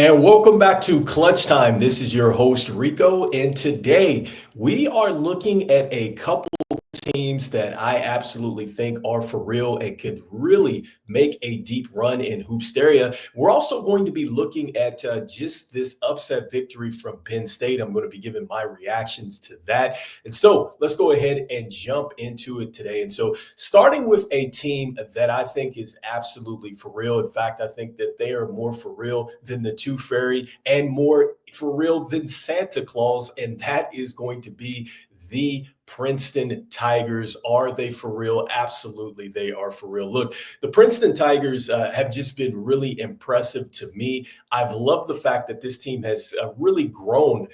And welcome back to Clutch Time. This is your host, Rico. And today we are looking at a couple teams that I absolutely think are for real and could really make a deep run in Hoopsteria. We're also going to be looking at just this upset victory from Penn State. I'm going to be giving my reactions to that. And so let's go ahead and jump into it today. And so starting with a team that I think is absolutely for real. In fact, I think that they are more for real than the Tooth Fairy and more for real than Santa Claus. And that is going to be the Princeton Tigers. Are they for real? Absolutely, they are for real. Look, the Princeton Tigers have just been really impressive to me. I've loved the fact that this team has really grown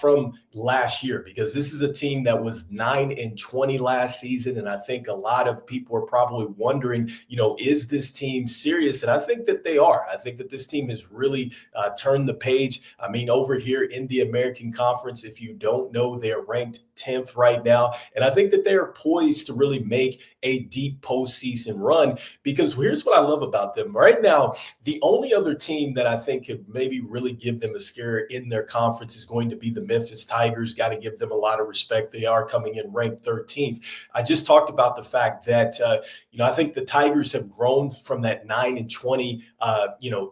from last year, because this is a team that was 9-20 last season. And I think a lot of people are probably wondering, is this team serious? And I think that they are. I think that this team has really turned the page. I mean, over here in the American Conference, if you don't know, they're ranked 10th right now. And I think that they are poised to really make a deep postseason run, because here's what I love about them. Right now, the only other team that I think could maybe really give them a scare in their conference is going to be the Memphis Tigers. Got to give them a lot of respect. They are coming in ranked 13th. I just talked about the fact that, I think the Tigers have grown from that 9-20,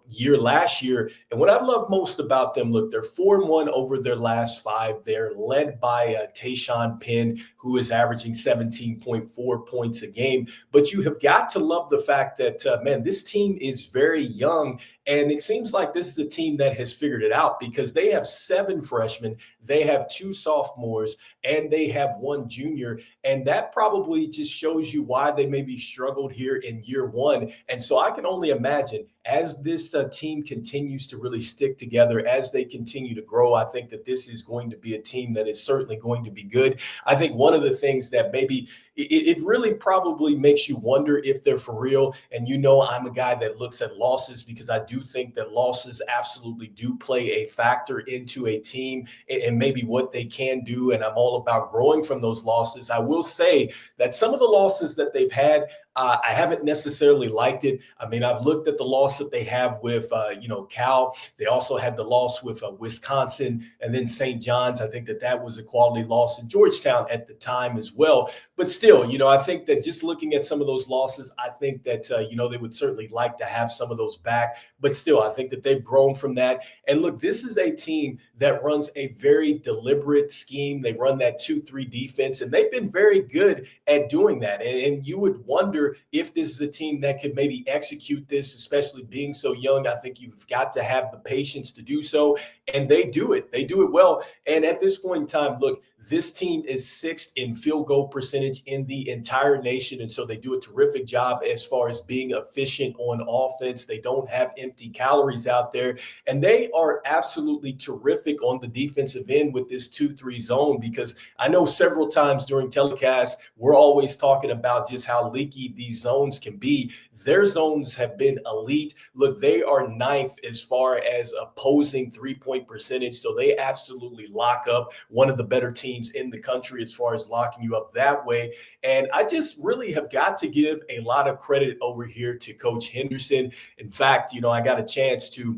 year last year. And what I love most about them, look, they're 4-1 over their last 5. They're led by Tayshaun Penn, who is averaging 17.4 points a game. But you have got to love the fact that, this team is very young. And it seems like this is a team that has figured it out, because they have 7 freshmen, they have 2 sophomores, and they have 1 junior. And that probably just shows you why they maybe struggled here in year 1. And so I can only imagine, as this team continues to really stick together, as they continue to grow, I think that this is going to be a team that is certainly going to be good. I think one of the things that maybe it really probably makes you wonder if they're for real. And I'm a guy that looks at losses, because I do think that losses absolutely do play a factor into a team and maybe what they can do. And I'm all about growing from those losses. I will say that some of the losses that they've had, I haven't necessarily liked it. I mean, I've looked at the loss that they have with, Cal. They also had the loss with Wisconsin and then St. John's. I think that was a quality loss in Georgetown at the time as well. But still, I think that just looking at some of those losses, I think that, they would certainly like to have some of those back. But still, I think that they've grown from that. And look, this is a team that runs a very deliberate scheme. They run that 2-3 defense, and they've been very good at doing that. And you would wonder if this is a team that could maybe execute this, especially being so young. I think you've got to have the patience to do so. And they do it. They do it well. And at this point in time, look, this team is 6th in field goal percentage in the entire nation. And so they do a terrific job as far as being efficient on offense. They don't have empty calories out there. And they are absolutely terrific on the defensive end with this 2-3 zone, because I know several times during telecasts, we're always talking about just how leaky these zones can be. Their zones have been elite. Look, they are 9th as far as opposing 3-point percentage. So they absolutely lock up, one of the better teams in the country as far as locking you up that way. And I just really have got to give a lot of credit over here to Coach Henderson. In fact, I got a chance to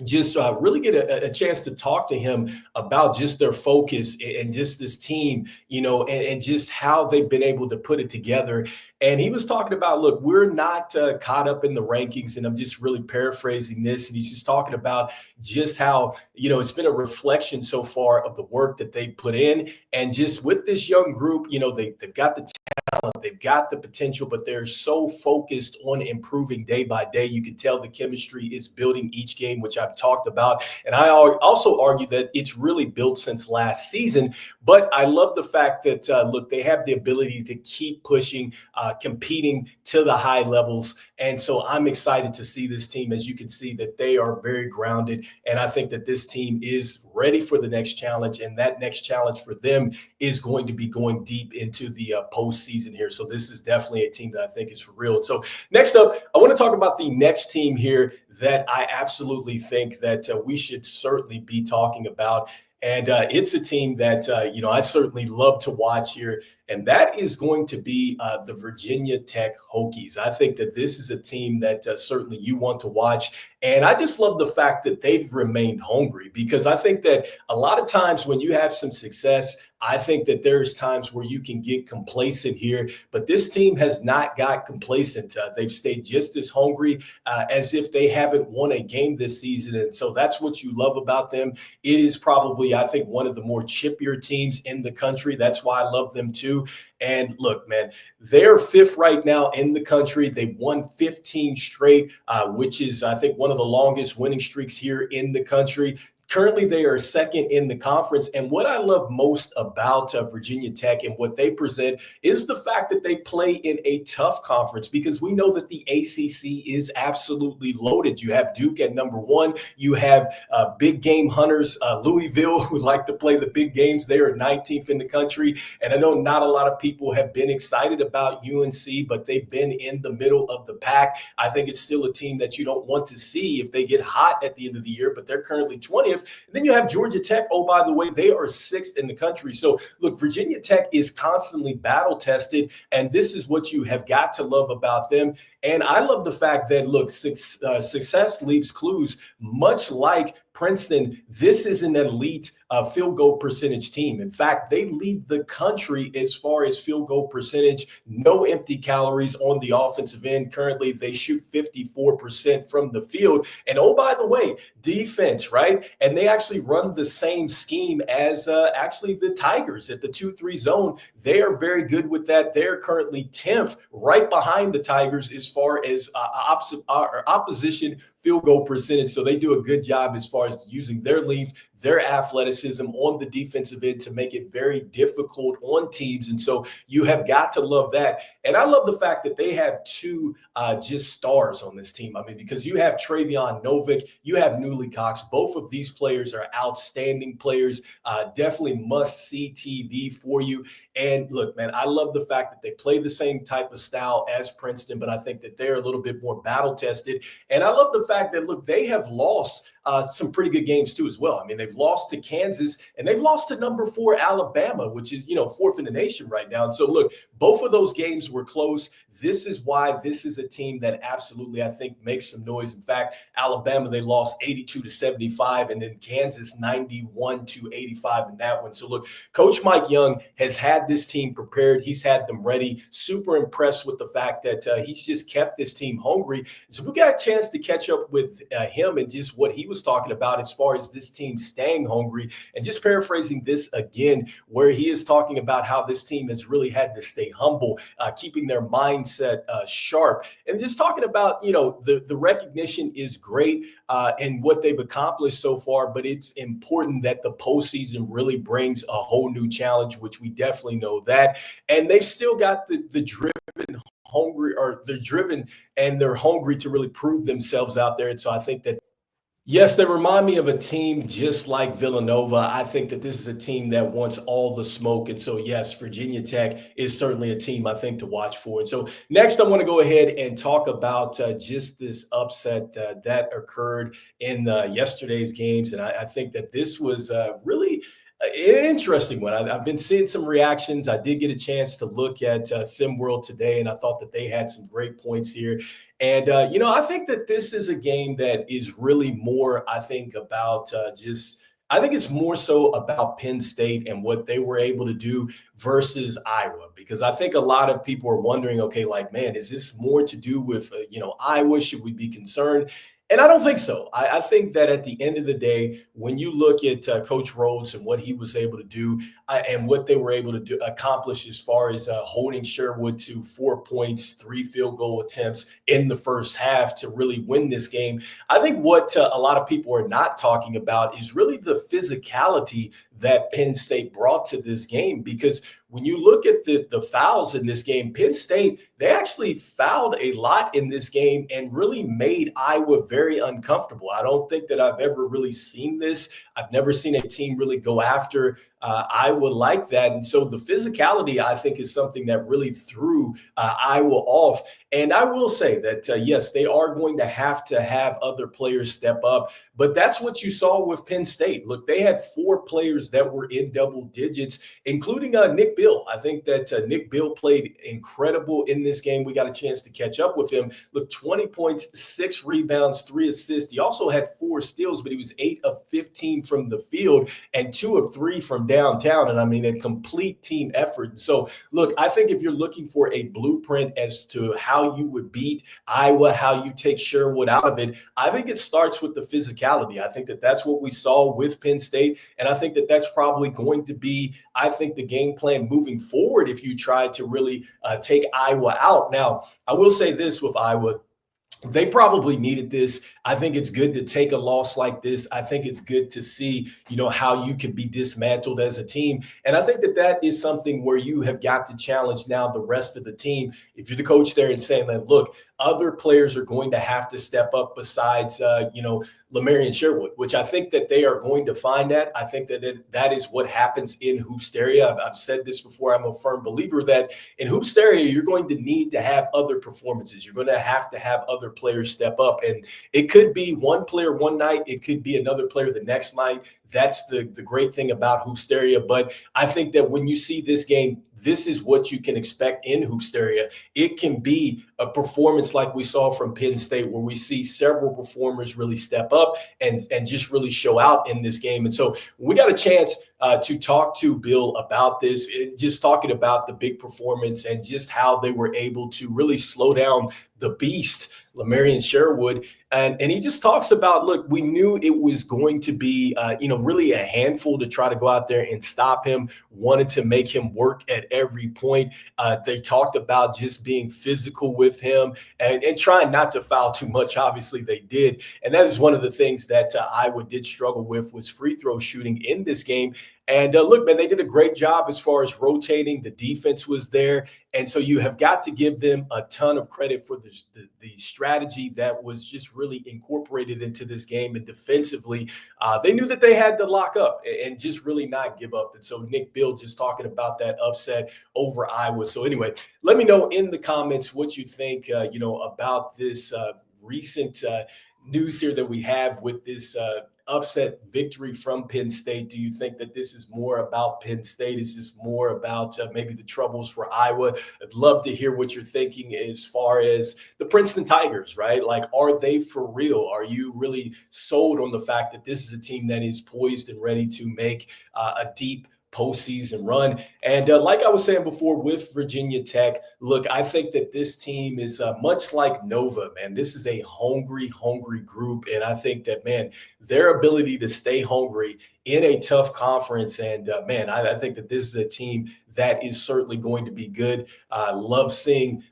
just really get a chance to talk to him about just their focus and just this team, and just how they've been able to put it together. And he was talking about, look, we're not caught up in the rankings. And I'm just really paraphrasing this. And he's just talking about just how, it's been a reflection so far of the work that they put in. And just with this young group, they've got the talent, they've got the potential, but they're so focused on improving day by day. You can tell the chemistry is building each game, which I've talked about. And I also argue that it's really built since last season. But I love the fact that, look, they have the ability to keep pushing, competing to the high levels. And so I'm excited to see this team. As you can see, that they are very grounded. And I think that this team is ready for the next challenge. And that next challenge for them is going to be going deep into the postseason here. So this is definitely a team that I think is for real. And so next up, I want to talk about the next team here that I absolutely think that we should certainly be talking about. And it's a team that, I certainly love to watch here. And that is going to be the Virginia Tech Hokies. I think that this is a team that certainly you want to watch. And I just love the fact that they've remained hungry, because I think that a lot of times when you have some success, I think that there's times where you can get complacent here, but this team has not got complacent. They've stayed just as hungry as if they haven't won a game this season. And so that's what you love about them. It is probably, I think, one of the more chippier teams in the country. That's why I love them too. And look, man, they're fifth right now in the country. They won 15 straight, which is, I think, one of the longest winning streaks here in the country. Currently, they are second in the conference. And what I love most about Virginia Tech and what they present is the fact that they play in a tough conference, because we know that the ACC is absolutely loaded. You have Duke at number one. You have big game hunters, Louisville, who like to play the big games. They are 19th in the country. And I know not a lot of people have been excited about UNC, but they've been in the middle of the pack. I think it's still a team that you don't want to see if they get hot at the end of the year, but they're currently 20th. And then you have Georgia Tech. Oh, by the way, they are sixth in the country. So look, Virginia Tech is constantly battle tested, and this is what you have got to love about them. And I love the fact that, look, success leaves clues, much like Princeton. This is an elite field goal percentage team. In fact, they lead the country as far as field goal percentage. No empty calories on the offensive end. Currently, they shoot 54% from the field. And oh, by the way, defense, right? And they actually run the same scheme as actually the Tigers at the 2-3 zone. They are very good with that. They're currently 10th, right behind the Tigers as far as opposition field goal percentage. So they do a good job as far as using their length, their athleticism on the defensive end to make it very difficult on teams. And so you have got to love that. And I love the fact that they have two just stars on this team. I mean, because you have Travion Novick, you have Newly Cox. Both of these players are outstanding players, definitely must-see TV for you. And look, man, I love the fact that they play the same type of style as Princeton, but I think that they're a little bit more battle-tested. And I love the fact that, look, they have lost some pretty good games too as well. I mean, they've lost to Kansas and they've lost to number 4 Alabama, which is, fourth in the nation right now. And so, look, both of those games were close. This is why this is a team that absolutely, I think, makes some noise. In fact, Alabama, they lost 82-75, and then Kansas 91-85 in that one. So look, Coach Mike Young has had this team prepared. He's had them ready. Super impressed with the fact that he's just kept this team hungry. So we got a chance to catch up with him and just what he was talking about as far as this team staying hungry. And just paraphrasing this again, where he is talking about how this team has really had to stay humble, keeping their mindset sharp, and just talking about, the recognition is great and what they've accomplished so far, but it's important that the postseason really brings a whole new challenge, which we definitely know that. And they've still got the driven hungry, or they're driven and they're hungry to really prove themselves out there. And so I think that, yes, they remind me of a team just like Villanova. I think that this is a team that wants all the smoke. And so, yes, Virginia Tech is certainly a team I think to watch for. And so next, I want to go ahead and talk about just this upset that occurred in yesterday's games. And I think that this was really an interesting one. I've been seeing some reactions. I did get a chance to look at SimWorld today, and I thought that they had some great points here. And, I think that this is a game that is really more, I think, about I think it's more so about Penn State and what they were able to do versus Iowa, because I think a lot of people are wondering, okay, like, man, is this more to do with, Iowa? Should we be concerned? And I don't think so. I think that at the end of the day, when you look at Coach Rhodes and what he was able to do and what they were able to accomplish as far as holding Sherwood to 4 points, 3 field goal attempts in the first half to really win this game, I think what a lot of people are not talking about is really the physicality that Penn State brought to this game. Because when you look at the fouls in this game, Penn State, they actually fouled a lot in this game and really made Iowa very uncomfortable. I don't think that I've ever really seen this. I've never seen a team really go after I would like that. And so the physicality, I think, is something that really threw Iowa off. And I will say that, yes, they are going to have other players step up. But that's what you saw with Penn State. Look, they had 4 players that were in double digits, including Nick Bill. I think that Nick Bill played incredible in this game. We got a chance to catch up with him. Look, 20 points, 6 rebounds, 3 assists. He also had 4 steals, but he was 8 of 15 from the field and 2 of 3 from downtown. And I mean, a complete team effort. So, look, I think if you're looking for a blueprint as to how you would beat Iowa, how you take Sherwood out of it, I think it starts with the physicality. I think that that's what we saw with Penn State. And I think that that's probably going to be, I think, the game plan moving forward if you try to really take Iowa out. Now, I will say this with Iowa. They probably needed this. I think it's good to take a loss like this. I think it's good to see, how you can be dismantled as a team. And I think that that is something where you have got to challenge now the rest of the team. If you're the coach there and saying that, look, other players are going to have to step up besides, Lamarian Sherwood, which I think that they are going to find that. I think that that is what happens in Hoopsteria. I've said this before. I'm a firm believer that in Hoopsteria, you're going to need to have other performances. You're going to have other players step up. And it could be one player one night. It could be another player the next night. That's the great thing about Hoopsteria. But I think that when you see this game, this is what you can expect in Hoopsteria. It can be a performance like we saw from Penn State, where we see several performers really step up and just really show out in this game. And so we got a chance to talk to Bill about this, just talking about the big performance and just how they were able to really slow down the beast, Lamarian Sherwood. And he just talks about, look, we knew it was going to be, really a handful to try to go out there and stop him, wanted to make him work at every point. They talked about just being physical with him and trying not to foul too much. Obviously, they did. And that is one of the things that Iowa did struggle with, was free throw shooting in this game. And look, man, they did a great job as far as rotating. The defense was there. And so you have got to give them a ton of credit for the strategy that was just really incorporated into this game. And defensively, they knew that they had to lock up and just really not give up. And so Nick Bill just talking about that upset over Iowa. So anyway, let me know in the comments what you think, about this recent news here that we have with this upset victory from Penn State. Do you think that this is more about Penn State? Is this more about maybe the troubles for Iowa? I'd love to hear what you're thinking as far as the Princeton Tigers, right? Like, are they for real? Are you really sold on the fact that this is a team that is poised and ready to make a deep postseason run? And like I was saying before with Virginia Tech, look, I think that this team is much like Nova, man. This is a hungry group. And I think that, man, their ability to stay hungry in a tough conference. And I think that this is a team that is certainly going to be good. Love seeing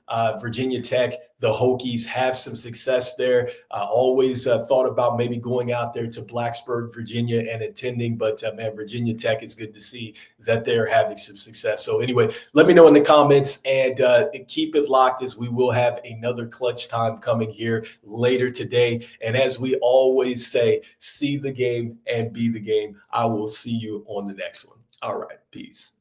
Virginia Tech, the Hokies, have some success there. Always thought about maybe going out there to Blacksburg, Virginia, and attending. But Virginia Tech, is good to see that they're having some success. So anyway, let me know in the comments and keep it locked, as we will have another clutch time coming here later today. And as we always say, see the game and be the game. I will see you on the next one. All right, peace.